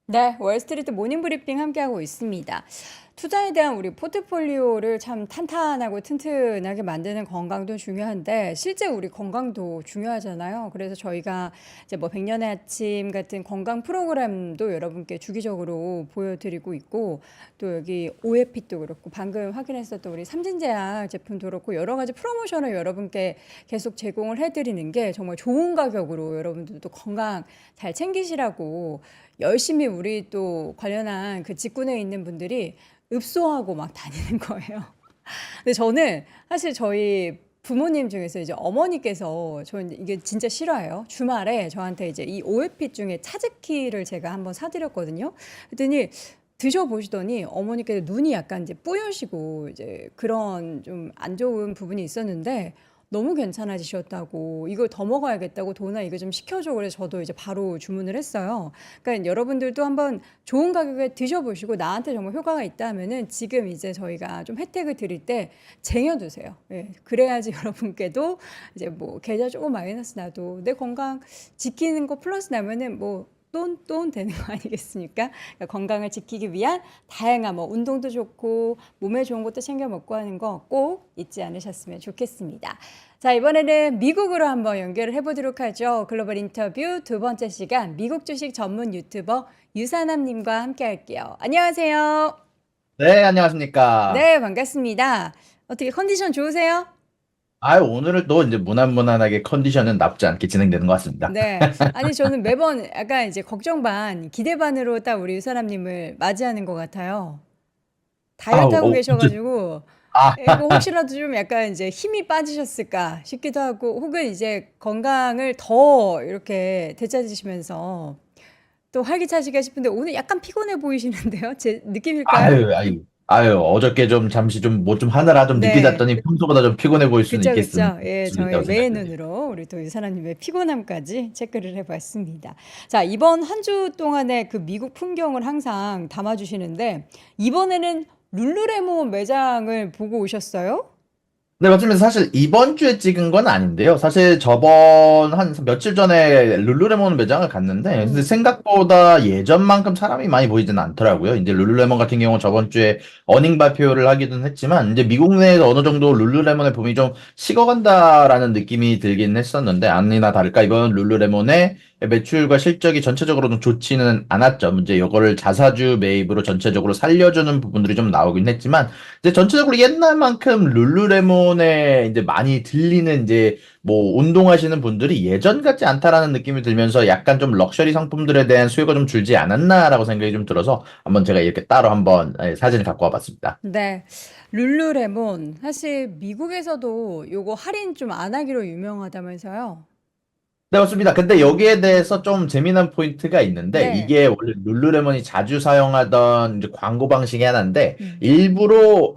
네, 월스트리트 모닝 브리핑 함께하고 있습니다. 투자에 대한 우리 포트폴리오를 참 탄탄하고 튼튼하게 만드는 건강도 중요한데 실제 우리 건강도 중요하잖아요. 그래서 저희가 이제 뭐 백년의 아침 같은 건강 프로그램도 여러분께 주기적으로 보여드리고 있고 또 여기 오에핏도 그렇고 방금 확인했었던 우리 삼진제약 제품도 그렇고 여러 가지 프로모션을 여러분께 계속 제공을 해드리는 게 정말 좋은 가격으로 여러분들도 건강 잘 챙기시라고 열심히 우리 또 관련한 그 직군에 있는 분들이 읍소하고 막 다니는 거예요. 근데 저는 사실 저희 부모님 중에서 이제 어머니께서 저는 이게 진짜 싫어해요. 주말에 저한테 이제 이 오에핏 중에 차즈키를 제가 한번 사드렸거든요. 그랬더니 드셔보시더니 어머니께서 눈이 약간 이제 뿌여시고 이제 그런 좀 안 좋은 부분이 있었는데 너무 괜찮아지셨다고 이걸 더 먹어야겠다고 도나 이거 좀 시켜줘 그래서 저도 이제 바로 주문을 했어요. 그러니까 여러분들도 한번 좋은 가격에 드셔보시고 나한테 정말 효과가 있다 하면은 지금 이제 저희가 좀 혜택을 드릴 때 쟁여두세요. 예, 그래야지 여러분께도 이제 뭐 계좌 조금 마이너스 나도 내 건강 지키는 거 플러스 나면은 뭐 돈 되는 거 아니겠습니까? 그러니까 건강을 지키기 위한 다양한 뭐 운동도 좋고 몸에 좋은 것도 챙겨 먹고 하는 거 꼭 잊지 않으셨으면 좋겠습니다. 자, 이번에는 미국으로 한번 연결을 해보도록 하죠. 글로벌 인터뷰 두 번째 시간 미국 주식 전문 유튜버 유산남님과 함께 할게요. 안녕하세요. 네, 안녕하십니까. 네, 반갑습니다. 어떻게 컨디션 좋으세요? 오늘은 또 이제 무난무난하게 컨디션은 나쁘지 않게 진행되는 것 같습니다. 네. 아니, 저는 매번 약간 이제 걱정 반, 기대 반으로 딱 우리 유사람님을 맞이하는 것 같아요. 다이어트 하고 진짜, 계셔가지고, 아, 이거 혹시라도 좀 약간 이제 힘이 빠지셨을까 싶기도 하고, 혹은 이제 건강을 더 이렇게 되찾으시면서 또 활기차시게 싶은데, 오늘 약간 피곤해 보이시는데요? 제 느낌일까요? 어저께 좀 잠시 좀 뭐 좀 하느라 좀 늦게 네. 잤더니 평소보다 좀 피곤해 보일 수는 그쵸, 그쵸. 예, 저희 있겠다고 외의 생각이 드네요. 눈으로 우리 또 유사람님의 피곤함까지 체크를 해봤습니다. 자, 이번 한 주 동안의 그 미국 풍경을 항상 담아주시는데, 이번에는 룰루레몬 매장을 보고 오셨어요? 네, 맞습니다. 사실 이번 주에 찍은 건 아닌데요. 사실 저번 한 며칠 전에 룰루레몬 매장을 갔는데, 근데 음. 생각보다 예전만큼 사람이 많이 보이지는 않더라고요. 이제 룰루레몬 같은 경우 저번 주에 어닝 발표를 하기는 했지만, 이제 미국 내에서 어느 정도 룰루레몬의 붐이 좀 식어간다라는 느낌이 들긴 했었는데, 아니나 다를까 이번 룰루레몬의 매출과 실적이 전체적으로는 좋지는 않았죠. 이제 이거를 자사주 매입으로 전체적으로 살려주는 부분들이 좀 나오긴 했지만, 이제 전체적으로 옛날만큼 룰루레몬에 이제 많이 들리는 이제 뭐 운동하시는 분들이 예전 같지 않다라는 느낌이 들면서 약간 좀 럭셔리 상품들에 대한 수요가 좀 줄지 않았나라고 생각이 좀 들어서 한번 제가 이렇게 따로 한번 사진을 갖고 와봤습니다. 네. 룰루레몬. 사실 미국에서도 요거 할인 좀 안 하기로 유명하다면서요? 네, 맞습니다. 근데 여기에 대해서 좀 재미난 포인트가 있는데, 네. 이게 원래 룰루레몬이 자주 사용하던 이제 광고 방식이 하나인데, 음. 일부러,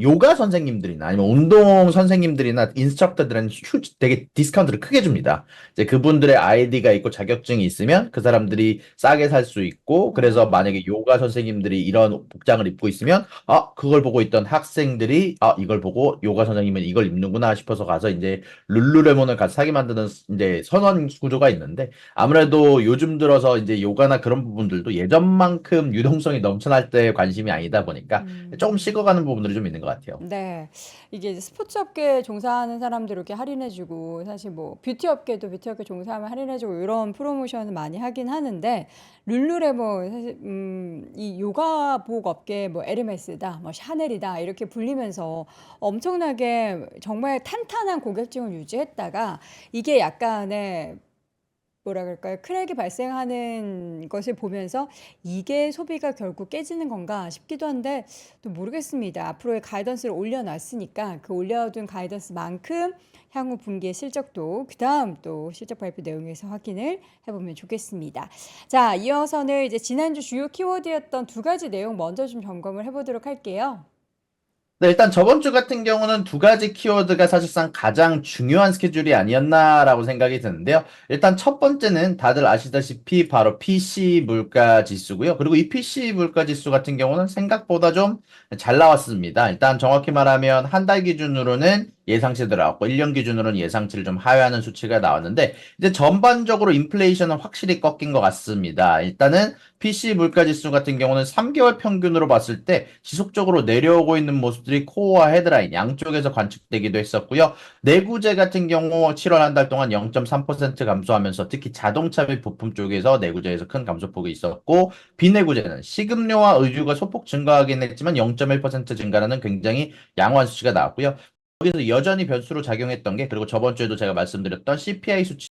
요가 선생님들이나 아니면 운동 선생님들이나 인스트럭터들은 되게 디스카운트를 크게 줍니다. 이제 그분들의 아이디가 있고 자격증이 있으면 그 사람들이 싸게 살 수 있고, 그래서 어. 만약에 요가 선생님들이 이런 복장을 입고 있으면, 그걸 보고 있던 학생들이, 이걸 보고 요가 선생님은 이걸 입는구나 싶어서 가서 이제 룰루레몬을 같이 사게 만드는 이제 선원 구조가 있는데 아무래도 요즘 들어서 이제 요가나 그런 부분들도 예전만큼 유동성이 넘쳐날 때 관심이 아니다 보니까 조금 음. 식어가는 부분들이 좀 있는 것 같아요. 네. 이게 이제 스포츠 업계에 종사하는 사람들 이렇게 할인해주고, 사실 뭐 뷰티 업계도 뷰티 업계 종사하면 할인해주고, 이런 프로모션을 많이 하긴 하는데, 룰루레몬, 사실, 이 요가복 업계 뭐 에르메스다, 뭐 샤넬이다, 이렇게 불리면서 엄청나게 정말 탄탄한 고객층을 유지했다가, 이게 약간의 뭐라 그럴까요? 크랙이 발생하는 것을 보면서 이게 소비가 결국 깨지는 건가 싶기도 한데 또 모르겠습니다. 앞으로의 가이던스를 올려놨으니까 그 올려둔 가이던스만큼 향후 분기의 실적도 그다음 또 실적 발표 내용에서 확인을 해보면 좋겠습니다. 자, 이어서는 이제 지난주 주요 키워드였던 두 가지 내용 먼저 좀 점검을 해보도록 할게요. 네, 일단 저번 주 같은 경우는 두 가지 키워드가 사실상 가장 중요한 스케줄이 아니었나라고 생각이 드는데요. 일단 첫 번째는 다들 아시다시피 바로 PC 물가 지수고요. 그리고 이 PC 물가 지수 같은 경우는 생각보다 좀 잘 나왔습니다. 일단 정확히 말하면 한 달 기준으로는 예상치도 나왔고 1년 기준으로는 예상치를 좀 하회하는 수치가 나왔는데 이제 전반적으로 인플레이션은 확실히 꺾인 것 같습니다. 일단은 PC 물가지수 같은 경우는 3개월 평균으로 봤을 때 지속적으로 내려오고 있는 모습들이 코어와 헤드라인 양쪽에서 관측되기도 했었고요. 내구재 같은 경우 7월 한 달 동안 0.3% 감소하면서 특히 자동차 및 부품 쪽에서 내구재에서 큰 감소폭이 있었고 비내구재는 식음료와 의류가 소폭 증가하긴 했지만 0.1% 증가라는 굉장히 양호한 수치가 나왔고요. 여기서 여전히 변수로 작용했던 게 그리고 저번 주에도 제가 말씀드렸던 CPI 수치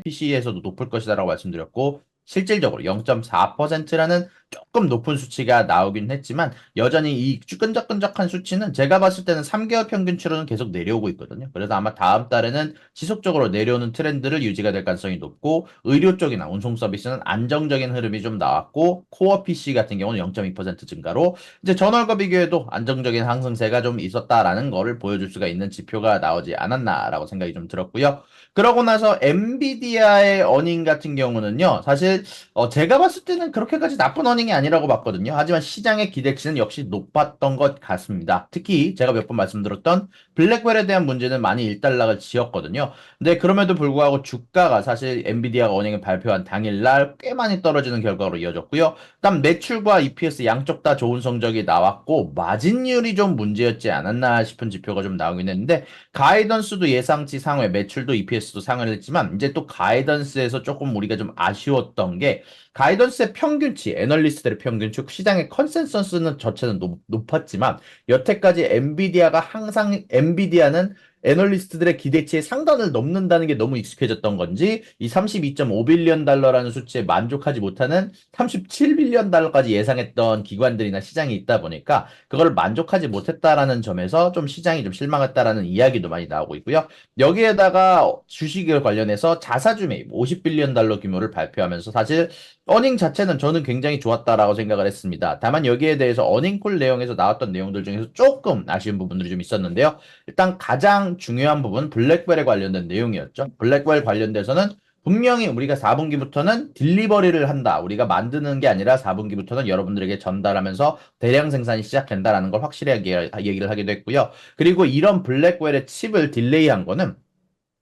PC에서도 높을 것이다라고 말씀드렸고 실질적으로 0.4%라는 조금 높은 수치가 나오긴 했지만 여전히 이 끈적끈적한 수치는 제가 봤을 때는 3개월 평균치로는 계속 내려오고 있거든요. 그래서 아마 다음 달에는 지속적으로 내려오는 트렌드를 유지가 될 가능성이 높고 의료 쪽이나 운송 서비스는 안정적인 흐름이 좀 나왔고 코어 PC 같은 경우는 0.2% 증가로 이제 전월과 비교해도 안정적인 상승세가 좀 있었다라는 거를 보여줄 수가 있는 지표가 나오지 않았나라고 생각이 좀 들었고요. 그러고 나서 엔비디아의 어닝 같은 경우는요, 사실 제가 봤을 때는 그렇게까지 나쁜 어닝이 아니라고 봤거든요. 하지만 시장의 기대치는 역시 높았던 것 같습니다. 특히 제가 몇 번 말씀드렸던 블랙웰에 대한 문제는 많이 일단락을 지었거든요. 근데 그럼에도 불구하고 주가가 사실 엔비디아가 어닝을 발표한 당일날 꽤 많이 떨어지는 결과로 이어졌고요. 일단 매출과 EPS 양쪽 다 좋은 성적이 나왔고 마진율이 좀 문제였지 않았나 싶은 지표가 좀 나오긴 했는데 가이던스도 예상치 상회, 매출도 EPS도 상회를 했지만 이제 또 가이던스에서 조금 우리가 좀 아쉬웠던 게 가이던스의 평균치, 애널리스트들의 평균치, 시장의 컨센서스는 저체는 높았지만 여태까지 엔비디아가 항상 엔비디아는 애널리스트들의 기대치의 상단을 넘는다는 게 너무 익숙해졌던 건지 이 32.5빌리언 달러라는 수치에 만족하지 못하는 37빌리언 달러까지 예상했던 기관들이나 시장이 있다 보니까 그걸 만족하지 못했다라는 점에서 좀 시장이 좀 실망했다라는 이야기도 많이 나오고 있고요. 여기에다가 주식을 관련해서 자사주 매입 50빌리언 달러 규모를 발표하면서 사실 어닝 자체는 저는 굉장히 좋았다라고 생각을 했습니다. 다만 여기에 대해서 어닝콜 내용에서 나왔던 내용들 중에서 조금 아쉬운 부분들이 좀 있었는데요. 일단 가장 중요한 부분 블랙벨에 관련된 내용이었죠. 블랙벨 관련돼서는 분명히 우리가 4분기부터는 딜리버리를 한다. 우리가 만드는 게 아니라 4분기부터는 여러분들에게 전달하면서 대량 생산이 시작된다라는 걸 확실하게 얘기를 하기도 했고요. 그리고 이런 블랙웰의 칩을 딜레이한 거는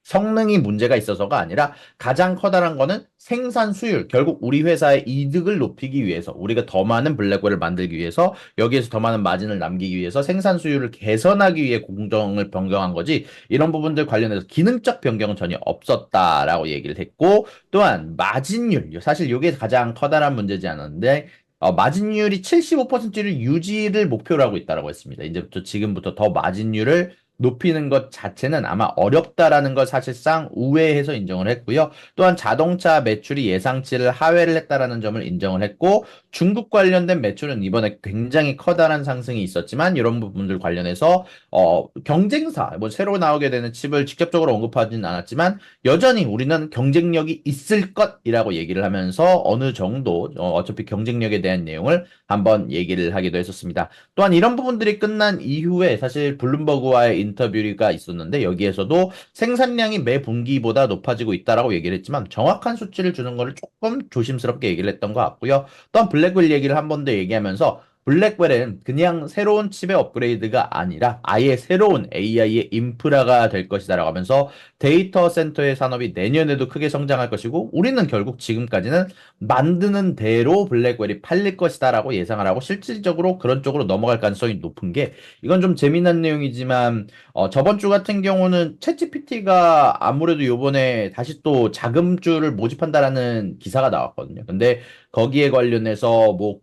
성능이 문제가 있어서가 아니라 가장 커다란 거는 생산 수율. 결국 우리 회사의 이득을 높이기 위해서 우리가 더 많은 블랙홀을 만들기 위해서 여기에서 더 많은 마진을 남기기 위해서 생산 수율을 개선하기 위해 공정을 변경한 거지 이런 부분들 관련해서 기능적 변경은 전혀 없었다라고 얘기를 했고 또한 마진율. 사실 이게 가장 커다란 문제지 않았는데 마진율이 75%를 유지를 목표로 하고 있다고 했습니다. 이제부터 지금부터 더 마진율을 높이는 것 자체는 아마 어렵다라는 걸 사실상 우회해서 인정을 했고요. 또한 자동차 매출이 예상치를 하회를 했다라는 점을 인정을 했고 중국 관련된 매출은 이번에 굉장히 커다란 상승이 있었지만 이런 부분들 관련해서 경쟁사 뭐 새로 나오게 되는 칩을 직접적으로 언급하지는 않았지만 여전히 우리는 경쟁력이 있을 것이라고 얘기를 하면서 어느 정도 어차피 경쟁력에 대한 내용을 한번 얘기를 하기도 했었습니다. 또한 이런 부분들이 끝난 이후에 사실 블룸버그와의 인터뷰가 있었는데 여기에서도 생산량이 매 분기보다 높아지고 있다라고 얘기를 했지만 정확한 수치를 주는 거를 조금 조심스럽게 얘기를 했던 것 같고요. 또한 블랙웰 얘기를 한 번 더 얘기하면서 블랙웰은 그냥 새로운 칩의 업그레이드가 아니라 아예 새로운 AI의 인프라가 될 것이다라고 하면서 데이터 센터의 산업이 내년에도 크게 성장할 것이고 우리는 결국 지금까지는 만드는 대로 블랙웰이 팔릴 것이다라고 예상을 하고 실질적으로 그런 쪽으로 넘어갈 가능성이 높은 게 이건 좀 재미난 내용이지만 저번 주 같은 경우는 챗GPT가 아무래도 요번에 다시 또 자금줄을 모집한다라는 기사가 나왔거든요. 근데 거기에 관련해서 뭐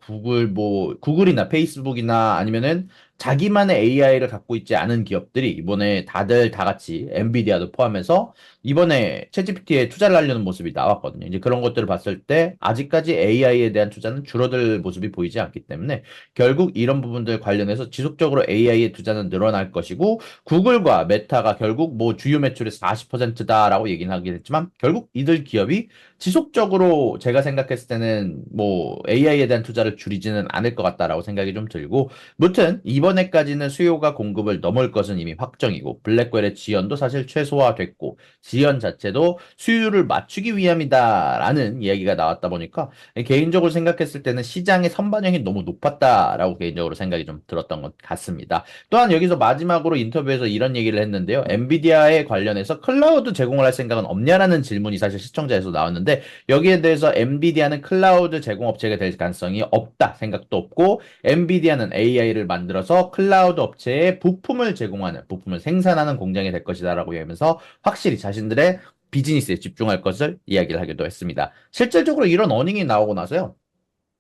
구글이나 페이스북이나 아니면은 자기만의 AI를 갖고 있지 않은 기업들이 이번에 다들 다 같이 엔비디아도 포함해서 이번에 챗GPT에 투자를 하려는 모습이 나왔거든요. 이제 그런 것들을 봤을 때 아직까지 AI에 대한 투자는 줄어들 모습이 보이지 않기 때문에 결국 이런 부분들 관련해서 지속적으로 AI의 투자는 늘어날 것이고 구글과 메타가 결국 뭐 주요 매출의 40%다라고 얘기는 하긴 했지만 결국 이들 기업이 지속적으로 제가 생각했을 때는 뭐 AI에 대한 투자를 줄이지는 않을 것 같다라고 생각이 좀 들고 무튼 이번 이번에까지는 수요가 공급을 넘을 것은 이미 확정이고 블랙웰의 지연도 사실 최소화됐고 지연 자체도 수요를 맞추기 위함이다라는 이야기가 나왔다 보니까 개인적으로 생각했을 때는 시장의 선반영이 너무 높았다라고 개인적으로 생각이 좀 들었던 것 같습니다. 또한 여기서 마지막으로 인터뷰에서 이런 얘기를 했는데요. 엔비디아에 관련해서 클라우드 제공을 할 생각은 없냐라는 질문이 사실 시청자에서 나왔는데 여기에 대해서 엔비디아는 클라우드 제공업체가 될 가능성이 없다 생각도 없고 엔비디아는 AI를 만들어서 클라우드 업체에 부품을 제공하는 부품을 생산하는 공장이 될 것이다라고 하면서 확실히 자신들의 비즈니스에 집중할 것을 이야기를 하기도 했습니다. 실질적으로 이런 어닝이 나오고 나서요.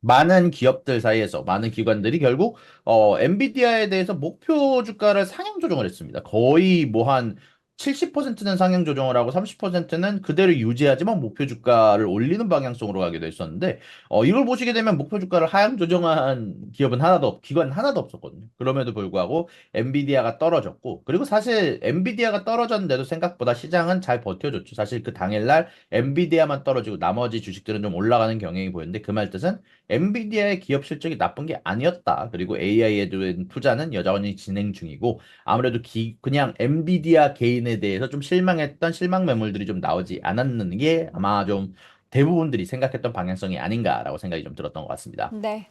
많은 기업들 사이에서 많은 기관들이 결국 엔비디아에 대해서 목표 주가를 상향 조정을 했습니다. 거의 뭐 한 70%는 상향 조정을 하고 30%는 그대로 유지하지만 목표 주가를 올리는 방향성으로 가기도 했었는데 이걸 보시게 되면 목표 주가를 하향 조정한 기관 하나도 없었거든요. 그럼에도 불구하고 엔비디아가 떨어졌고 그리고 사실 엔비디아가 떨어졌는데도 생각보다 시장은 잘 버텨줬죠. 사실 그 당일날 엔비디아만 떨어지고 나머지 주식들은 좀 올라가는 경향이 보였는데 그 말 뜻은 엔비디아의 기업 실적이 나쁜 게 아니었다. 그리고 AI에 대한 투자는 여전히 진행 중이고 아무래도 그냥 엔비디아 개인에 대해서 좀 실망했던 실망 매물들이 좀 나오지 않았는 게 아마 좀 대부분들이 생각했던 방향성이 아닌가라고 생각이 좀 들었던 것 같습니다. 네.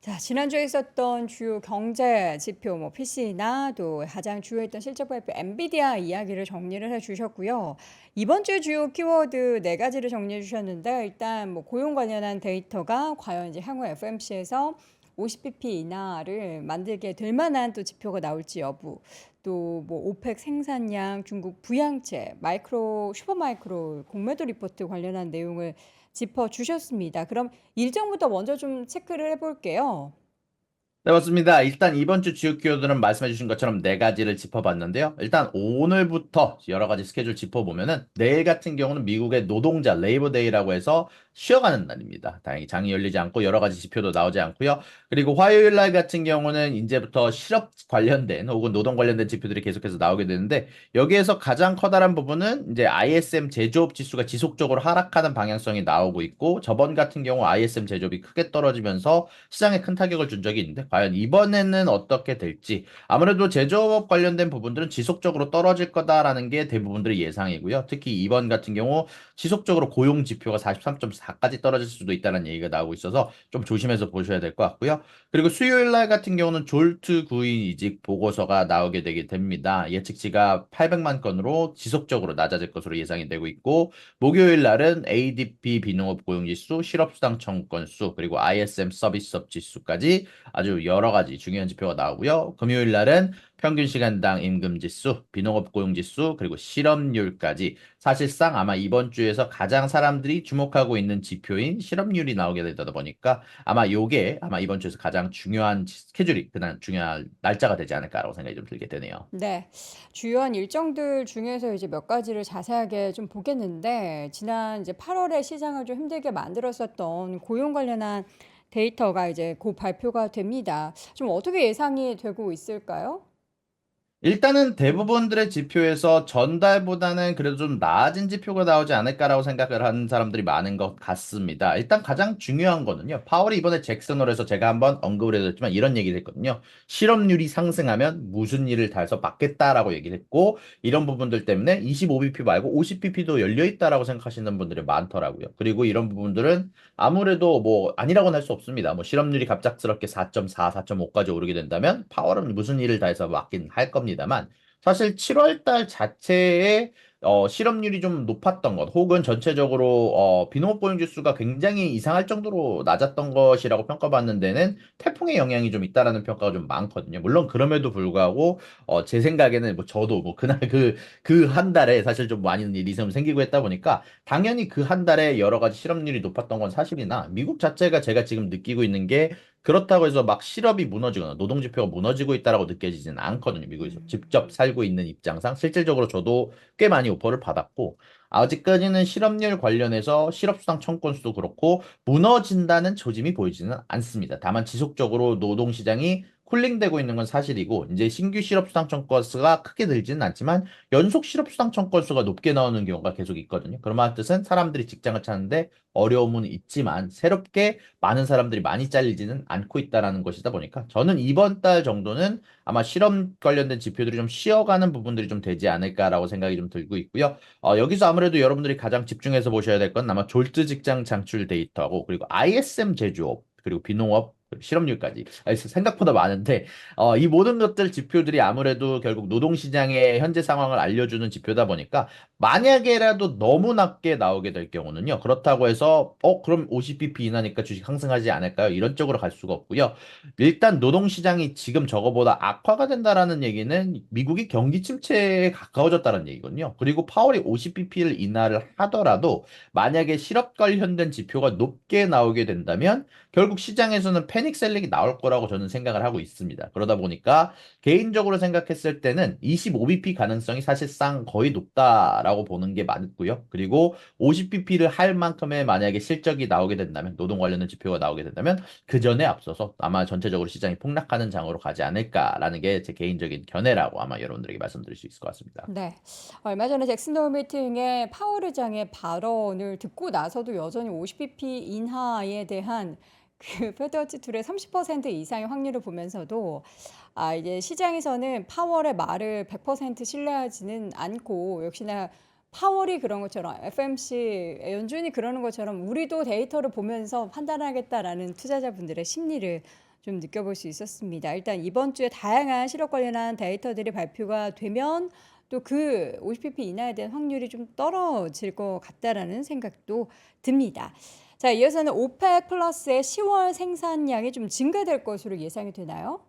자, 지난주에 있었던 주요 경제 지표, 뭐 PC나 또 가장 주요했던 실적 발표 엔비디아 이야기를 정리를 해주셨고요. 이번 주 주요 키워드 네 가지를 정리해 주셨는데 일단 뭐 고용 관련한 데이터가 과연 이제 향후 FMC에서 50bp 인하를 만들게 될 만한 또 지표가 나올지 여부, 또 뭐 오펙 생산량, 중국 부양체, 슈퍼마이크로 공매도 리포트 관련한 내용을 짚어 주셨습니다. 그럼 일정부터 먼저 좀 체크를 해볼게요. 네, 맞습니다. 일단 이번 주 주요 키워드는 말씀해주신 것처럼 네 가지를 짚어봤는데요. 일단 오늘부터 여러 가지 스케줄 짚어보면은 내일 같은 경우는 미국의 노동자 레이버데이라고 해서 쉬어가는 날입니다. 다행히 장이 열리지 않고 여러 가지 지표도 나오지 않고요. 그리고 화요일 날 같은 경우는 이제부터 실업 관련된 혹은 노동 관련된 지표들이 계속해서 나오게 되는데 여기에서 가장 커다란 부분은 이제 ISM 제조업 지수가 지속적으로 하락하는 방향성이 나오고 있고 저번 같은 경우 ISM 제조업이 크게 떨어지면서 시장에 큰 타격을 준 적이 있는데 과연 이번에는 어떻게 될지 아무래도 제조업 관련된 부분들은 지속적으로 떨어질 거다라는 게 대부분들의 예상이고요. 특히 이번 같은 경우 지속적으로 고용 지표가 43.4까지 떨어질 수도 있다는 얘기가 나오고 있어서 좀 조심해서 보셔야 될 것 같고요. 그리고 수요일 날 같은 경우는 졸트 구인 이직 보고서가 나오게 되게 됩니다. 예측치가 800만 건으로 지속적으로 낮아질 것으로 예상이 되고 있고 목요일 날은 ADP 비농업 고용지수, 실업수당 청구 건수, 그리고 ISM 서비스업 지수까지 아주 여러 가지 중요한 지표가 나오고요. 금요일 날은 평균 시간당 임금 지수, 비농업 고용 지수, 그리고 실업률까지 사실상 아마 이번 주에서 가장 사람들이 주목하고 있는 지표인 실업률이 나오게 되다 보니까 아마 요게 아마 이번 주에서 가장 중요한 스케줄이 그날 중요한 날짜가 되지 않을까라고 생각이 좀 들게 되네요. 네. 주요한 일정들 중에서 이제 몇 가지를 자세하게 좀 보겠는데, 지난 이제 8월에 시장을 좀 힘들게 만들었었던 고용 관련한 데이터가 이제 곧 발표가 됩니다. 좀 어떻게 예상이 되고 있을까요? 일단은 대부분들의 지표에서 전달보다는 그래도 좀 나아진 지표가 나오지 않을까라고 생각을 하는 사람들이 많은 것 같습니다. 일단 가장 중요한 거는요. 파월이 이번에 잭슨홀에서 제가 한번 언급을 해드렸지만 이런 얘기를 했거든요. 실업률이 상승하면 무슨 일을 다 해서 막겠다라고 얘기를 했고 이런 부분들 때문에 25bp 말고 50bp도 열려 있다라고 생각하시는 분들이 많더라고요. 그리고 이런 부분들은 아무래도 뭐 아니라고는 할 수 없습니다. 뭐 실업률이 갑작스럽게 4.4, 4.5까지 오르게 된다면 파월은 무슨 일을 다 해서 막긴 할 겁니다. 합니다만 사실 7월 달 자체에 실업률이 좀 높았던 것 혹은 전체적으로 비농업 고용 지수가 굉장히 이상할 정도로 낮았던 것이라고 평가받는 데는 태풍의 영향이 좀 있다라는 평가가 좀 많거든요. 물론 그럼에도 불구하고 제 생각에는 뭐 저도 뭐 그날 그 한 달에 사실 좀 많은 일이 좀 생기고 했다 보니까 당연히 그 한 달에 여러 가지 실업률이 높았던 건 사실이나 미국 자체가 제가 지금 느끼고 있는 게 그렇다고 해서 막 실업이 무너지거나 노동지표가 무너지고 있다라고 느껴지지는 않거든요. 미국에서 직접 살고 있는 입장상 실질적으로 저도 꽤 많이 오퍼를 받았고 아직까지는 실업률 관련해서 실업수당 청구 건수도 그렇고 무너진다는 조짐이 보이지는 않습니다. 다만 지속적으로 노동시장이 쿨링되고 있는 건 사실이고 이제 신규 실업수당 건수가 크게 늘지는 않지만 연속 실업수당 건수가 높게 나오는 경우가 계속 있거든요. 그런 뜻은 사람들이 직장을 찾는데 어려움은 있지만 새롭게 많은 사람들이 많이 잘리지는 않고 있다라는 것이다 보니까 저는 이번 달 정도는 아마 실업 관련된 지표들이 좀 쉬어가는 부분들이 좀 되지 않을까라고 생각이 좀 들고 있고요. 여기서 아무래도 여러분들이 가장 집중해서 보셔야 될 건 아마 졸트 직장 창출 데이터하고 그리고 ISM 제조업 그리고 비농업 그리고 실업률까지 생각보다 많은데 이 모든 것들 지표들이 아무래도 결국 노동시장의 현재 상황을 알려주는 지표다 보니까 만약에라도 너무 낮게 나오게 될 경우는요. 그렇다고 해서 그럼 50bp 이나니까 주식 상승하지 않을까요? 이런 쪽으로 갈 수가 없고요. 일단 노동시장이 지금 저거보다 악화가 된다라는 얘기는 미국이 경기 침체에 가까워졌다는 얘기거든요. 그리고 파월이 50bp를 인하를 하더라도 만약에 실업 관련된 지표가 높게 나오게 된다면 결국 시장에서는 패닉 셀링이 나올 거라고 저는 생각을 하고 있습니다. 그러다 보니까 개인적으로 생각했을 때는 25bp 가능성이 사실상 거의 높다라고 보는 게 맞고요. 그리고 50bp를 할 만큼의 만약에 실적이 나오게 된다면 노동 관련된 지표가 나오게 된다면 그 전에 앞서서 아마 전체적으로 시장이 폭락하는 장으로 가지 않을까라는 게 제 개인적인 견해라고 아마 여러분들에게 말씀드릴 수 있을 것 같습니다. 네. 얼마 전에 잭슨 홀 미팅에 파월 의장의 발언을 듣고 나서도 여전히 50bp 인하에 대한 그 페드워치 툴의 30% 이상의 확률을 보면서도 이제 시장에서는 파월의 말을 100% 신뢰하지는 않고 역시나 파월이 그런 것처럼 FMC 연준이 그러는 것처럼 우리도 데이터를 보면서 판단하겠다라는 투자자분들의 심리를 좀 느껴볼 수 있었습니다. 일단 이번 주에 다양한 실업 관련한 데이터들이 발표가 되면 또 그 50pp 이하에 대한 확률이 좀 떨어질 것 같다라는 생각도 듭니다. 자, 이어서는 오펙 플러스의 10월 생산량이 좀 증가될 것으로 예상이 되나요?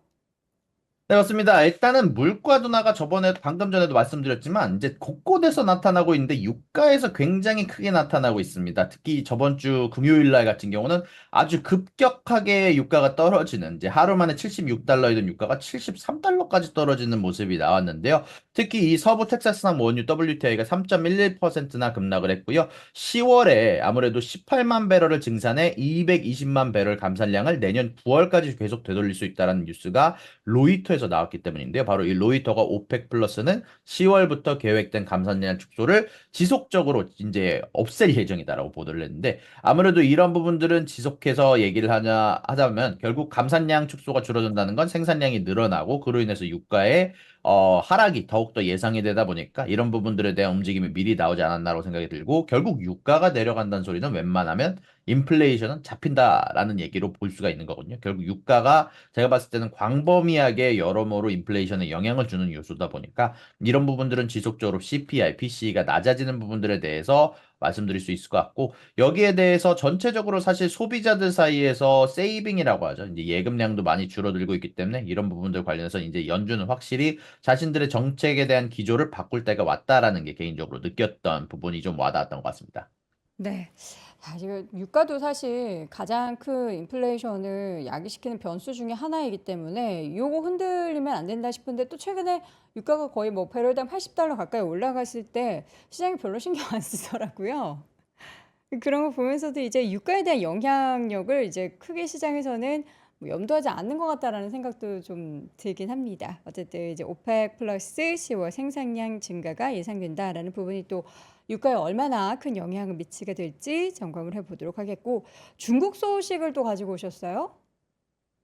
네, 맞습니다. 일단은 물가 둔화가 저번에 방금 전에도 말씀드렸지만 이제 곳곳에서 나타나고 있는데 유가에서 굉장히 크게 나타나고 있습니다. 특히 저번 주 금요일 날 같은 경우는 아주 급격하게 유가가 떨어지는 이제 하루 만에 76달러이던 유가가 73달러까지 떨어지는 모습이 나왔는데요. 특히 이 서부 텍사스산 원유 WTI가 3.11%나 급락을 했고요. 10월에 아무래도 18만 배럴을 증산해 220만 배럴 감산량을 내년 9월까지 계속 되돌릴 수 있다는 뉴스가 로이터에서 나왔기 때문인데요. 바로 이 로이터가 오펙 플러스는 10월부터 계획된 감산량 축소를 지속적으로 이제 없앨 예정이다라고 보도를 했는데 아무래도 이런 부분들은 지속해서 얘기를 하자면 결국 감산량 축소가 줄어든다는 건 생산량이 늘어나고 그로 인해서 유가의 하락이 더욱더 예상이 되다 보니까 이런 부분들에 대한 움직임이 미리 나오지 않았나라고 생각이 들고 결국 유가가 내려간다는 소리는 웬만하면 인플레이션은 잡힌다라는 얘기로 볼 수가 있는 거거든요. 결국 유가가 제가 봤을 때는 광범위하게 여러모로 인플레이션에 영향을 주는 요소다 보니까 이런 부분들은 지속적으로 CPI, PCE가 낮아지는 부분들에 대해서 말씀드릴 수 있을 것 같고 여기에 대해서 전체적으로 사실 소비자들 사이에서 세이빙이라고 하죠. 이제 예금량도 많이 줄어들고 있기 때문에 이런 부분들 관련해서 이제 연준은 확실히 자신들의 정책에 대한 기조를 바꿀 때가 왔다라는 게 개인적으로 느꼈던 부분이 좀 와닿았던 것 같습니다. 네. 지금 유가도 사실 가장 큰 인플레이션을 야기시키는 변수 중에 하나이기 때문에 요거 흔들리면 안 된다 싶은데 또 최근에 유가가 거의 뭐 배럴당 80달러 가까이 올라갔을 때 시장이 별로 신경 안 쓰더라고요. 그런 거 보면서도 이제 유가에 대한 영향력을 이제 크게 시장에서는 뭐 염두하지 않는 것 같다라는 생각도 좀 들긴 합니다. 어쨌든 이제 오펙 플러스 10월 생산량 증가가 예상된다라는 부분이 또 유가에 얼마나 큰 영향을 미치게 될지 점검을 해보도록 하겠고 중국 소식을 또 가지고 오셨어요?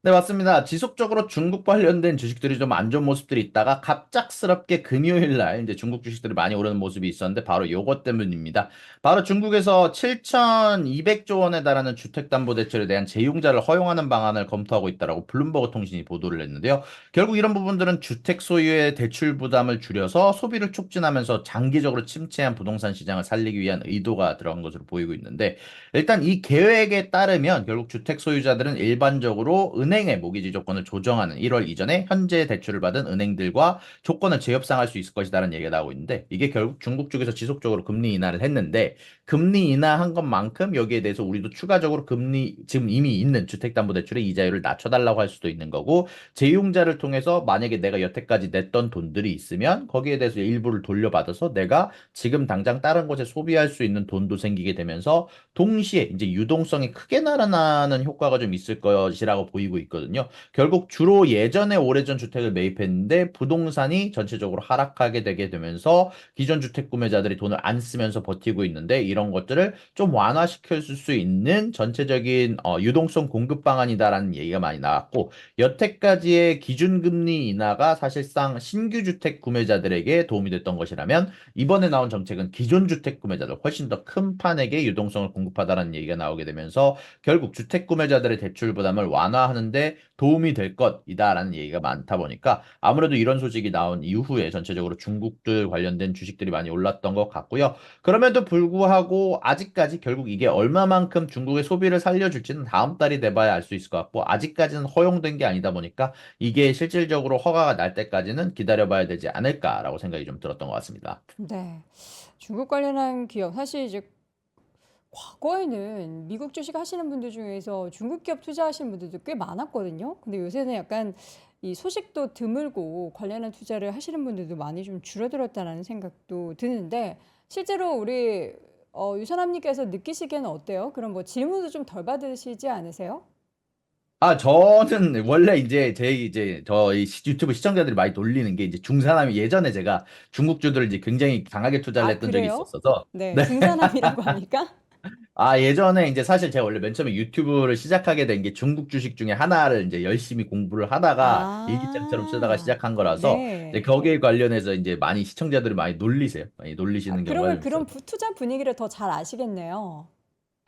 네, 맞습니다. 지속적으로 중국 관련된 주식들이 좀 안 좋은 모습들이 있다가 갑작스럽게 금요일 날 이제 중국 주식들이 많이 오르는 모습이 있었는데 바로 요것 때문입니다. 바로 중국에서 7,200조 원에 달하는 주택담보대출에 대한 재융자를 허용하는 방안을 검토하고 있다라고 블룸버그 통신이 보도를 했는데요. 결국 이런 부분들은 주택 소유의 대출 부담을 줄여서 소비를 촉진하면서 장기적으로 침체한 부동산 시장을 살리기 위한 의도가 들어간 것으로 보이고 있는데 일단 이 계획에 따르면 결국 주택 소유자들은 일반적으로 은행의 모기지 조건을 조정하는 1월 이전에 현재 대출을 받은 은행들과 조건을 재협상할 수 있을 것이다라는 얘기가 나오고 있는데 이게 결국 중국 쪽에서 지속적으로 금리 인하를 했는데 금리 인하한 것만큼 여기에 대해서 우리도 추가적으로 금리 지금 이미 있는 주택담보대출의 이자율을 낮춰달라고 할 수도 있는 거고 재융자를 통해서 만약에 내가 여태까지 냈던 돈들이 있으면 거기에 대해서 일부를 돌려받아서 내가 지금 당장 다른 곳에 소비할 수 있는 돈도 생기게 되면서 동시에 이제 유동성이 크게 날아나는 효과가 좀 있을 것이라고 보이고 보이고 있거든요. 결국 주로 예전에 오래전 주택을 매입했는데 부동산이 전체적으로 하락하게 되게 되면서 기존 주택 구매자들이 돈을 안 쓰면서 버티고 있는데 이런 것들을 좀 완화시킬 수 있는 전체적인 유동성 공급 방안이다라는 얘기가 많이 나왔고 여태까지의 기준금리 인하가 사실상 신규 주택 구매자들에게 도움이 됐던 것이라면 이번에 나온 정책은 기존 주택 구매자들 훨씬 더 큰 판에게 유동성을 공급하다라는 얘기가 나오게 되면서 결국 주택 구매자들의 대출 부담을 완화하는데 도움이 될 것이다라는 얘기가 많다 보니까 아무래도 이런 소식이 나온 이후에 전체적으로 중국들 관련된 주식들이 많이 올랐던 것 같고요. 그럼에도 불구하고 아직까지 결국 이게 얼마만큼 중국의 소비를 살려줄지는 다음 달이 돼봐야 알 수 있을 것 같고 아직까지는 허용된 게 아니다 보니까 이게 실질적으로 허가가 날 때까지는 기다려봐야 되지 않을까라고 생각이 좀 들었던 것 같습니다. 네. 중국 관련한 기업 사실 이제 과거에는 미국 주식 하시는 분들 중에서 중국 기업 투자하시는 분들도 꽤 많았거든요. 근데 요새는 약간 이 소식도 드물고 관련한 투자를 하시는 분들도 많이 좀 줄어들었다라는 생각도 드는데 실제로 우리 유선남님께서 느끼시기에는 어때요? 그럼 뭐 질문도 좀 덜 받으시지 않으세요? 아, 저는 원래 이제 저희 유튜브 시청자들이 많이 놀리는 게 이제 중사람이 예전에 제가 중국주들을 이제 굉장히 강하게 투자를 아, 했던 적이 그래요? 있었어서 네, 네. 중산남이라고 합니까? 아, 예전에 이제 사실 제가 원래 맨 처음에 유튜브를 시작하게 된 게 중국 주식 중에 하나를 이제 열심히 공부를 하다가 일기장처럼 쓰다가 아, 시작한 거라서 이제 네. 거기에 관련해서 이제 많이 시청자들이 많이 놀리세요. 많이 아, 놀리시는 경우가 그러면 좀 있어요. 그런 투자 분위기를 더 잘 아시겠네요.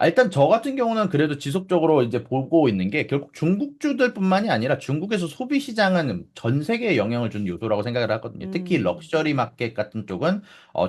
일단 저 같은 경우는 그래도 지속적으로 이제 보고 있는 게 결국 중국주들뿐만이 아니라 중국에서 소비 시장은 전 세계에 영향을 주는 요소라고 생각을 하거든요. 특히 음, 럭셔리 마켓 같은 쪽은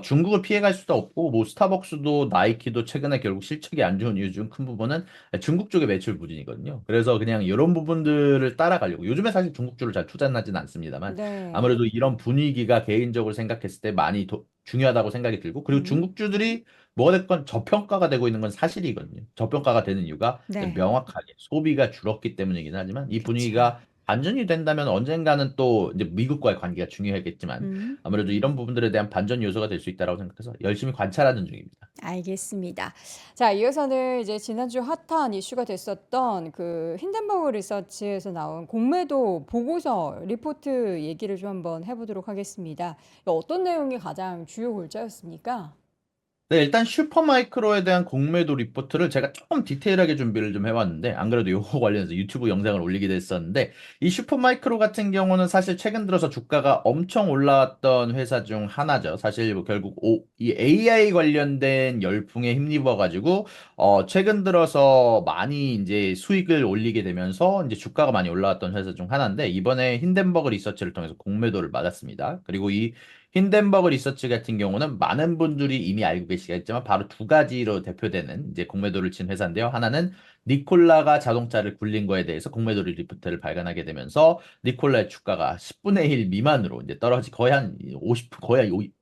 중국을 피해갈 수도 없고 뭐 스타벅스도 나이키도 최근에 결국 실적이 안 좋은 이유 중 큰 부분은 중국 쪽의 매출 부진이거든요. 그래서 그냥 이런 부분들을 따라가려고 요즘에 사실 중국주를 잘 투자는 하진 않습니다만 네. 아무래도 이런 분위기가 개인적으로 생각했을 때 많이 중요하다고 생각이 들고 그리고 음, 중국주들이 뭐가 됐건 저평가가 되고 있는 건 사실이거든요. 저평가가 되는 이유가 네. 명확하게 소비가 줄었기 때문이긴 하지만 이 그쵸. 분위기가 반전이 된다면 언젠가는 또 이제 미국과의 관계가 중요하겠지만 음. 아무래도 이런 부분들에 대한 반전 요소가 될 수 있다고 생각해서 열심히 관찰하는 중입니다. 알겠습니다. 자, 이어서는 이제 지난주 핫한 이슈가 됐었던 그 힌덴버그 리서치에서 나온 공매도 보고서 리포트 얘기를 좀 한번 해보도록 하겠습니다. 어떤 내용이 가장 주요 골자였습니까? 네, 일단 슈퍼마이크로에 대한 공매도 리포트를 제가 조금 디테일하게 준비를 좀 해왔는데, 안 그래도 요거 관련해서 유튜브 영상을 올리기도 했었는데, 이 슈퍼마이크로 같은 경우는 사실 최근 들어서 주가가 엄청 올라왔던 회사 중 하나죠. 사실 뭐 결국 이 AI 관련된 열풍에 힘입어가지고, 최근 들어서 많이 이제 수익을 올리게 되면서 이제 주가가 많이 올라왔던 회사 중 하나인데, 이번에 힌덴버그 리서치를 통해서 공매도를 맞았습니다. 그리고 이 힌덴버그 리서치 같은 경우는 많은 분들이 이미 알고 계시겠지만 바로 두 가지로 대표되는 이제 공매도를 친 회사인데요. 하나는 니콜라가 자동차를 굴린 거에 대해서 공매도 리포트를 발간하게 되면서 니콜라의 주가가 10분의 1 미만으로 이제 거의 한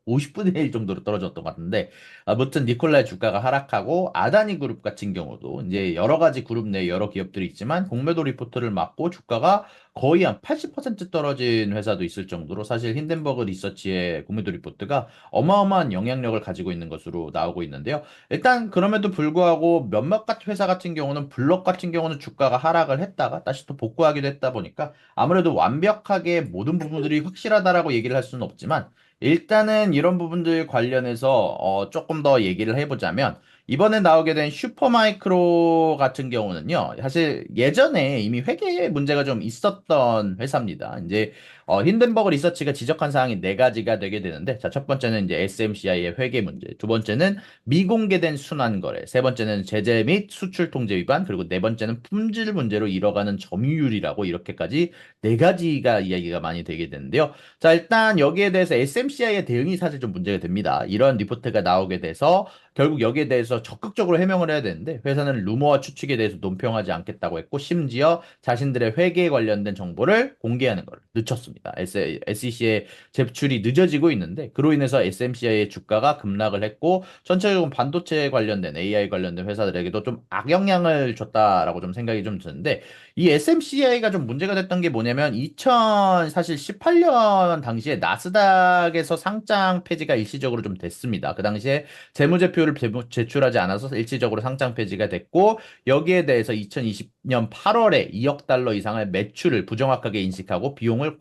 50분의 1 정도로 떨어졌던 것 같은데 아무튼 니콜라의 주가가 하락하고 아다니 그룹 같은 경우도 이제 여러 가지 그룹 내 여러 기업들이 있지만 공매도 리포트를 맞고 주가가 거의 한 80% 떨어진 회사도 있을 정도로 사실 힌덴버그 리서치의 공매도 리포트가 어마어마한 영향력을 가지고 있는 것으로 나오고 있는데요. 일단 그럼에도 불구하고 몇몇 회사 같은 경우는 블록 같은 경우는 주가가 하락을 했다가 다시 또 복구하기도 했다 보니까 아무래도 완벽하게 모든 부분들이 확실하다라고 얘기를 할 수는 없지만 일단은 이런 부분들 관련해서 조금 더 얘기를 해보자면 이번에 나오게 된 슈퍼마이크로 같은 경우는요, 사실 예전에 이미 회계 문제가 좀 있었던 회사입니다. 이제 힌덴버그 리서치가 지적한 사항이 네 가지가 되게 되는데, 자, 첫 번째는 이제 SMCI의 회계 문제, 두 번째는 미공개된 순환 거래, 세 번째는 제재 및 수출 통제 위반, 그리고 네 번째는 품질 문제로 이뤄가는 점유율이라고 이렇게까지 네 가지가 이야기가 많이 되게 되는데요. 자, 일단 여기에 대해서 SMCI의 대응이 사실 좀 문제가 됩니다. 이런 리포트가 나오게 돼서 결국 여기에 대해서 적극적으로 해명을 해야 되는데 회사는 루머와 추측에 대해서 논평하지 않겠다고 했고 심지어 자신들의 회계에 관련된 정보를 공개하는 걸 늦췄습니다. SEC의 제출이 늦어지고 있는데 그로 인해서 SMCI의 주가가 급락을 했고 전체적으로 반도체 관련된 AI 관련된 회사들에게도 좀 악영향을 줬다라고 좀 생각이 좀 드는데 이 SMCI가 좀 문제가 됐던 게 뭐냐면 2000 사실 18년 당시에 나스닥에서 상장 폐지가 일시적으로 좀 됐습니다. 그 당시에 재무제표를 제출하지 필요하지 않아서 일시적으로 상장 폐지가 됐고 여기에 대해서 2020년 8월에 2억 달러 이상의 매출을 부정확하게 인식하고 비용을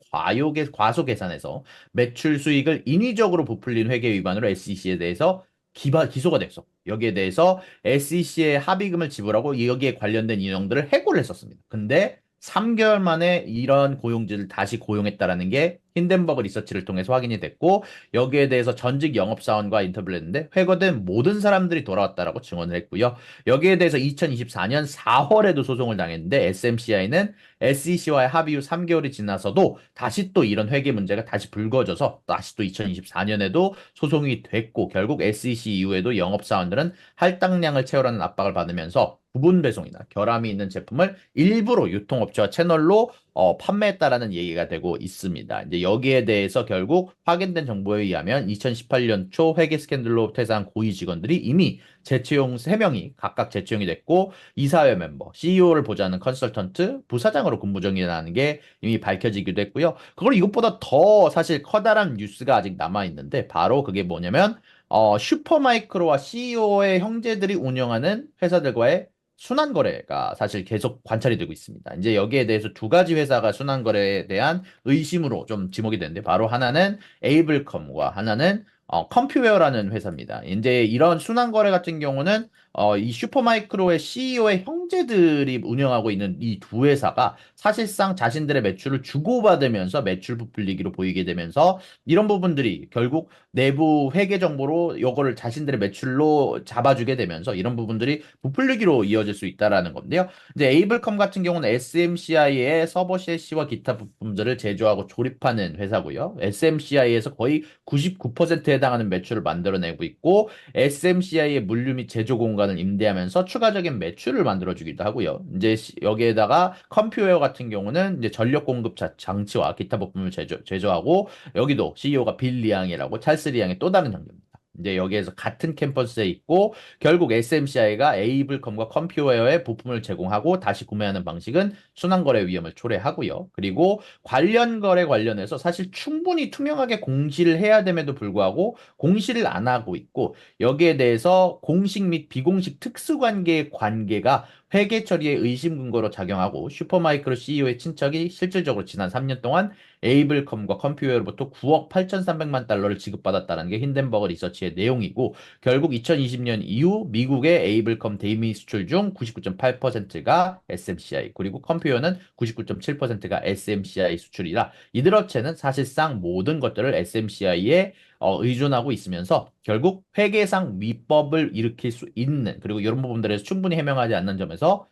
과소 계산해서 매출 수익을 인위적으로 부풀린 회계 위반으로 SEC에 대해서 기소가 됐어. 여기에 대해서 SEC의 합의금을 지불하고 여기에 관련된 인원들을 해고를 했었습니다. 근데 3개월 만에 이런 고용직을 다시 고용했다라는 게 힌덴버그 리서치를 통해서 확인이 됐고 여기에 대해서 전직 영업사원과 인터뷰를 했는데 회고된 모든 사람들이 돌아왔다라고 증언을 했고요. 여기에 대해서 2024년 4월에도 소송을 당했는데 SMCI는 SEC와의 합의 후 3개월이 지나서도 다시 또 이런 회계 문제가 다시 불거져서 다시 또 2024년에도 소송이 됐고 결국 SEC 이후에도 영업사원들은 할당량을 채우라는 압박을 받으면서 부분 배송이나 결함이 있는 제품을 일부러 유통업체와 채널로 판매했다라는 얘기가 되고 있습니다. 이제 여기에 대해서 결국 확인된 정보에 의하면 2018년 초 회계 스캔들로 퇴사한 고위 직원들이 이미 재채용 3명이 각각 재채용이 됐고 이사회 멤버, CEO를 보좌하는 컨설턴트, 부사장으로 근무 중이라는 게 이미 밝혀지기도 했고요. 그걸 이것보다 더 사실 커다란 뉴스가 아직 남아 있는데 바로 그게 뭐냐면 슈퍼마이크로와 CEO의 형제들이 운영하는 회사들과의 순환 거래가 사실 계속 관찰이 되고 있습니다. 이제 여기에 대해서 두 가지 회사가 순환 거래에 대한 의심으로 좀 지목이 되는데 바로 하나는 에이블컴과 하나는 컴퓨웨어라는 회사입니다. 이제 이런 순환 거래 같은 경우는 이 슈퍼마이크로의 CEO의 형제들이 운영하고 있는 이 두 회사가 사실상 자신들의 매출을 주고받으면서 매출 부풀리기로 보이게 되면서 이런 부분들이 결국 내부 회계 정보로 이거를 자신들의 매출로 잡아주게 되면서 이런 부분들이 부풀리기로 이어질 수 있다라는 건데요. 이제 에이블컴 같은 경우는 SMCI의 서버 셰시와 기타 부품들을 제조하고 조립하는 회사고요. SMCI에서 거의 99%에 해당하는 매출을 만들어내고 있고 SMCI의 물류 및 제조 공간을 임대하면서 추가적인 매출을 만들어주기도 하고요. 이제 여기에다가 컴퓨웨어 같은 경우는 이제 전력 공급 장치와 기타 부품을 제조하고 여기도 CEO가 빌 리앙이라고 찰스 리앙의 또 다른 형제입니다. 이제 여기에서 같은 캠퍼스에 있고 결국 SMCI가 에이블컴과 컴퓨웨어에 부품을 제공하고 다시 구매하는 방식은 순환거래 위험을 초래하고요. 그리고 관련 거래 관련해서 사실 충분히 투명하게 공시를 해야 됨에도 불구하고 공시를 안 하고 있고 여기에 대해서 공식 및 비공식 특수관계의 관계가 회계 처리에 의심 근거로 작용하고 슈퍼마이크로 CEO의 친척이 실질적으로 지난 3년 동안 에이블컴과 컴퓨어로부터 9억 8,300만 달러를 지급받았다는 게 힌덴버그 리서치의 내용이고 결국 2020년 이후 미국의 에이블컴 대미 수출 중 99.8%가 SMCI 그리고 컴퓨어는 99.7%가 SMCI 수출이라 이들 업체는 사실상 모든 것들을 SMCI에 의존하고 있으면서 결국 회계상 위법을 일으킬 수 있는 그리고 이런 부분들에서 충분히 해명하지 않는 점에서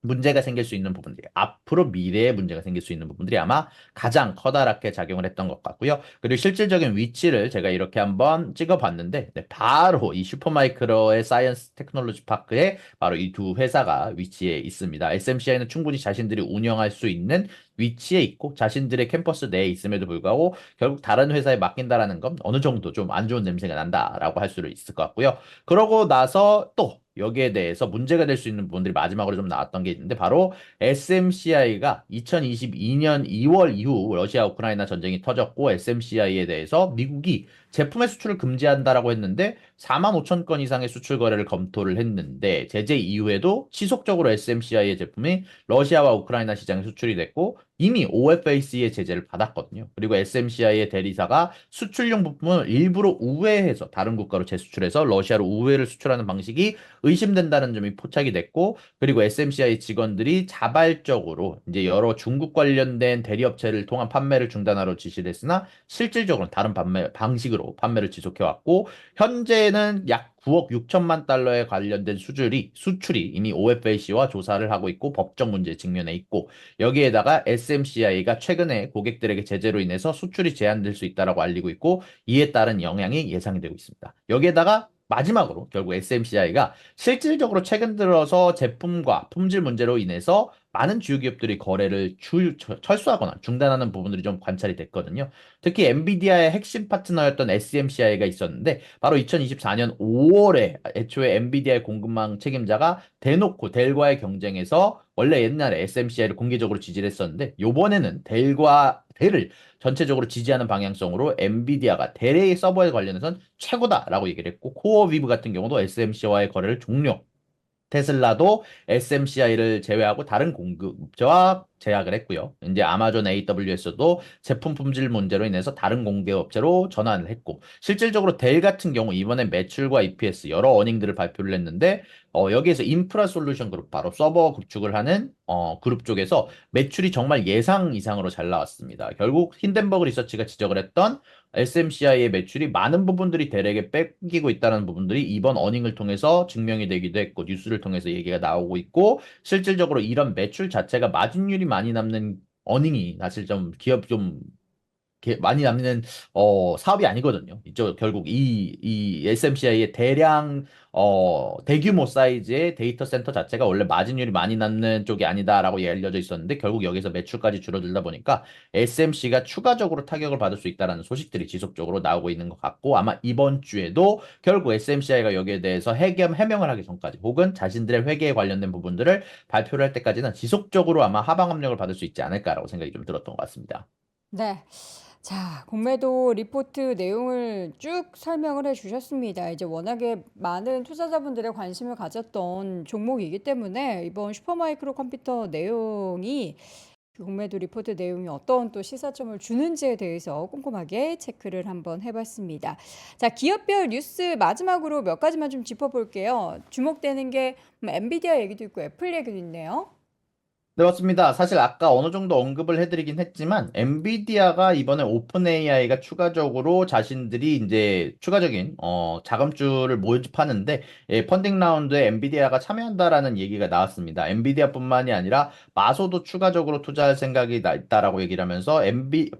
문제가 생길 수 있는 부분들이 앞으로 미래에 문제가 생길 수 있는 부분들이 아마 가장 커다랗게 작용을 했던 것 같고요. 그리고 실질적인 위치를 제가 이렇게 한번 찍어봤는데 네, 바로 이 슈퍼마이크로의 사이언스 테크놀로지 파크에 바로 이 두 회사가 위치해 있습니다. SMCI는 충분히 자신들이 운영할 수 있는 위치에 있고 자신들의 캠퍼스 내에 있음에도 불구하고 결국 다른 회사에 맡긴다라는 건 어느 정도 좀 안 좋은 냄새가 난다라고 할 수 있을 것 같고요. 그러고 나서 또 여기에 대해서 문제가 될 수 있는 부분들이 마지막으로 좀 나왔던 게 있는데 바로 SMCI가 2022년 2월 이후 러시아 우크라이나 전쟁이 터졌고 SMCI에 대해서 미국이 제품의 수출을 금지한다라고 했는데 4만 5천 건 이상의 수출 거래를 검토를 했는데 제재 이후에도 지속적으로 SMCI의 제품이 러시아와 우크라이나 시장에 수출이 됐고 이미 OFAC의 제재를 받았거든요. 그리고 SMCI의 대리사가 수출용 부품을 일부러 우회해서 다른 국가로 재수출해서 러시아로 우회를 수출하는 방식이 의심된다는 점이 포착이 됐고 그리고 SMCI 직원들이 자발적으로 이제 여러 중국 관련된 대리업체를 통한 판매를 중단하러 지시를 했으나 실질적으로는 다른 판매 방식으로 판매를 지속해 왔고 현재는 약 9억 6천만 달러에 관련된 수출이 이미 OFAC와 조사를 하고 있고 법적 문제에 직면해 있고 여기에다가 SMCI가 최근에 고객들에게 제재로 인해서 수출이 제한될 수 있다라고 알리고 있고 이에 따른 영향이 예상이 되고 있습니다. 여기에다가 마지막으로 결국 SMCI가 실질적으로 최근 들어서 제품과 품질 문제로 인해서 많은 주요 기업들이 거래를 철수하거나 중단하는 부분들이 좀 관찰이 됐거든요. 특히 엔비디아의 핵심 파트너였던 SMCI가 있었는데 바로 2024년 5월에 애초에 엔비디아의 공급망 책임자가 대놓고 델과의 경쟁에서 원래 옛날에 SMCI를 공개적으로 지지를 했었는데 요번에는 델과 대를 전체적으로 지지하는 방향성으로 엔비디아가 대의 서버에 관련해서는 최고다라고 얘기를 했고 코어위브 같은 경우도 SMC와의 거래를 종료. 테슬라도 SMCI를 제외하고 다른 공급자와 제약을 했고요. 이제 아마존 AWS도 제품 품질 문제로 인해서 다른 공개업체로 전환을 했고, 실질적으로 델 같은 경우 이번에 매출과 EPS 여러 어닝들을 발표를 했는데, 여기에서 인프라 솔루션 그룹, 바로 서버 구축을 하는 그룹 쪽에서 매출이 정말 예상 이상으로 잘 나왔습니다. 결국 힌덴버그 리서치가 지적을 했던 SMCI의 매출이 많은 부분들이 델에게 뺏기고 있다는 부분들이 이번 어닝을 통해서 증명이 되기도 했고 뉴스를 통해서 얘기가 나오고 있고 실질적으로 이런 매출 자체가 마진율이 많이 남는 어닝이 사실 좀 기업 좀 많이 남는 사업이 아니거든요. 이쪽 결국 이 SMCI의 대량 대규모 사이즈의 데이터 센터 자체가 원래 마진율이 많이 남는 쪽이 아니다라고 알려져 있었는데 결국 여기서 매출까지 줄어들다 보니까 SMC가 추가적으로 타격을 받을 수 있다라는 소식들이 지속적으로 나오고 있는 것 같고 아마 이번 주에도 결국 SMCI가 여기에 대해서 해명을 하기 전까지 혹은 자신들의 회계에 관련된 부분들을 발표를 할 때까지는 지속적으로 아마 하방 압력을 받을 수 있지 않을까라고 생각이 좀 들었던 것 같습니다. 네. 자, 공매도 리포트 내용을 쭉 설명을 해 주셨습니다. 이제 워낙에 많은 투자자분들의 관심을 가졌던 종목이기 때문에 이번 슈퍼마이크로 컴퓨터 내용이 그 공매도 리포트 내용이 어떤 또 시사점을 주는지에 대해서 꼼꼼하게 체크를 한번 해봤습니다. 자, 기업별 뉴스 마지막으로 몇 가지만 좀 짚어볼게요. 주목되는 게 엔비디아 얘기도 있고 애플 얘기도 있네요. 네, 맞습니다. 사실 아까 어느 정도 언급을 해드리긴 했지만, 엔비디아가 이번에 오픈 AI가 추가적으로 자신들이 이제 추가적인, 자금줄을 모집하는데, 예, 펀딩 라운드에 엔비디아가 참여한다라는 얘기가 나왔습니다. 엔비디아뿐만이 아니라, 마소도 추가적으로 투자할 생각이 있다라고 얘기를 하면서,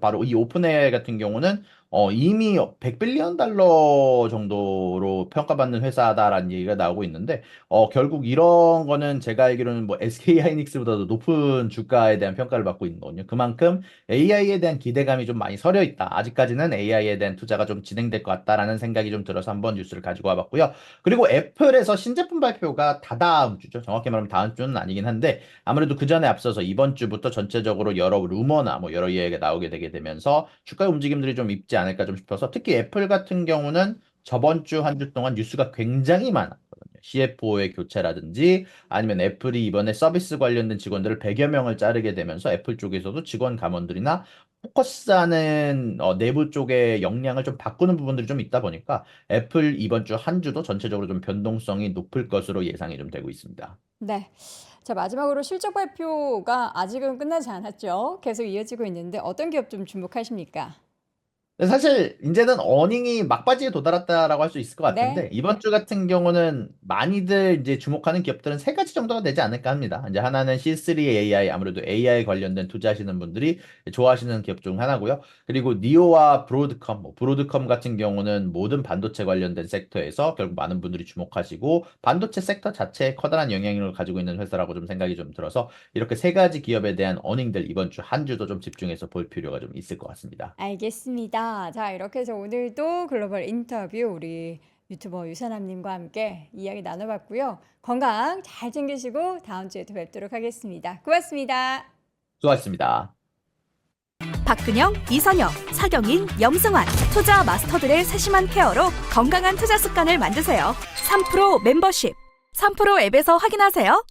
바로 이 오픈 AI 같은 경우는 이미 100빌리언 달러 정도로 평가받는 회사다라는 얘기가 나오고 있는데, 결국 이런 거는 제가 알기로는 뭐 SK 하이닉스보다도 높은 주가에 대한 평가를 받고 있는 거거든요. 그만큼 AI에 대한 기대감이 좀 많이 서려 있다. 아직까지는 AI에 대한 투자가 좀 진행될 것 같다라는 생각이 좀 들어서 한번 뉴스를 가지고 와봤고요. 그리고 애플에서 신제품 발표가 다다음 주죠. 정확히 말하면 다음 주는 아니긴 한데 아무래도 그 전에 앞서서 이번 주부터 전체적으로 여러 루머나 뭐 여러 이야기가 나오게 되게 되면서 주가의 움직임들이 좀 있지 않을까 좀 싶어서 특히 애플 같은 경우는 저번 주 한 주 동안 뉴스가 굉장히 많았거든요. CFO의 교체라든지 아니면 애플이 이번에 서비스 관련된 직원들을 100여 명을 자르게 되면서 애플 쪽에서도 직원 감원들이나 포커스하는 내부 쪽의 역량을 좀 바꾸는 부분들이 좀 있다 보니까 애플 이번 주 한 주도 전체적으로 좀 변동성이 높을 것으로 예상이 좀 되고 있습니다. 네. 자, 마지막으로 실적 발표가 아직은 끝나지 않았죠. 계속 이어지고 있는데 어떤 기업 좀 주목하십니까? 근데 사실 이제는 어닝이 막바지에 도달했다라고 할 수 있을 것 네. 같은데 이번 주 같은 경우는 많이들 이제 주목하는 기업들은 세 가지 정도가 되지 않을까 합니다. 이제 하나는 C3 AI 아무래도 AI 관련된 투자하시는 분들이 좋아하시는 기업 중 하나고요. 그리고 니오와 브로드컴, 브로드컴 같은 경우는 모든 반도체 관련된 섹터에서 결국 많은 분들이 주목하시고 반도체 섹터 자체에 커다란 영향력을 가지고 있는 회사라고 좀 생각이 좀 들어서 이렇게 세 가지 기업에 대한 어닝들 이번 주 한 주도 좀 집중해서 볼 필요가 좀 있을 것 같습니다. 알겠습니다. 자, 이렇게 해서 오늘도 글로벌 인터뷰 우리 유튜버 유선남님과 함께 이야기 나눠봤고요. 건강 잘 챙기시고 다음 주에 또 뵙도록 하겠습니다. 고맙습니다. 수고하셨습니다. 박근영, 이선영, 차경인, 염승환 투자 마스터들의 세심한 케어로 건강한 투자 습관을 만드세요. 3프로 멤버십 3프로 앱에서 확인하세요.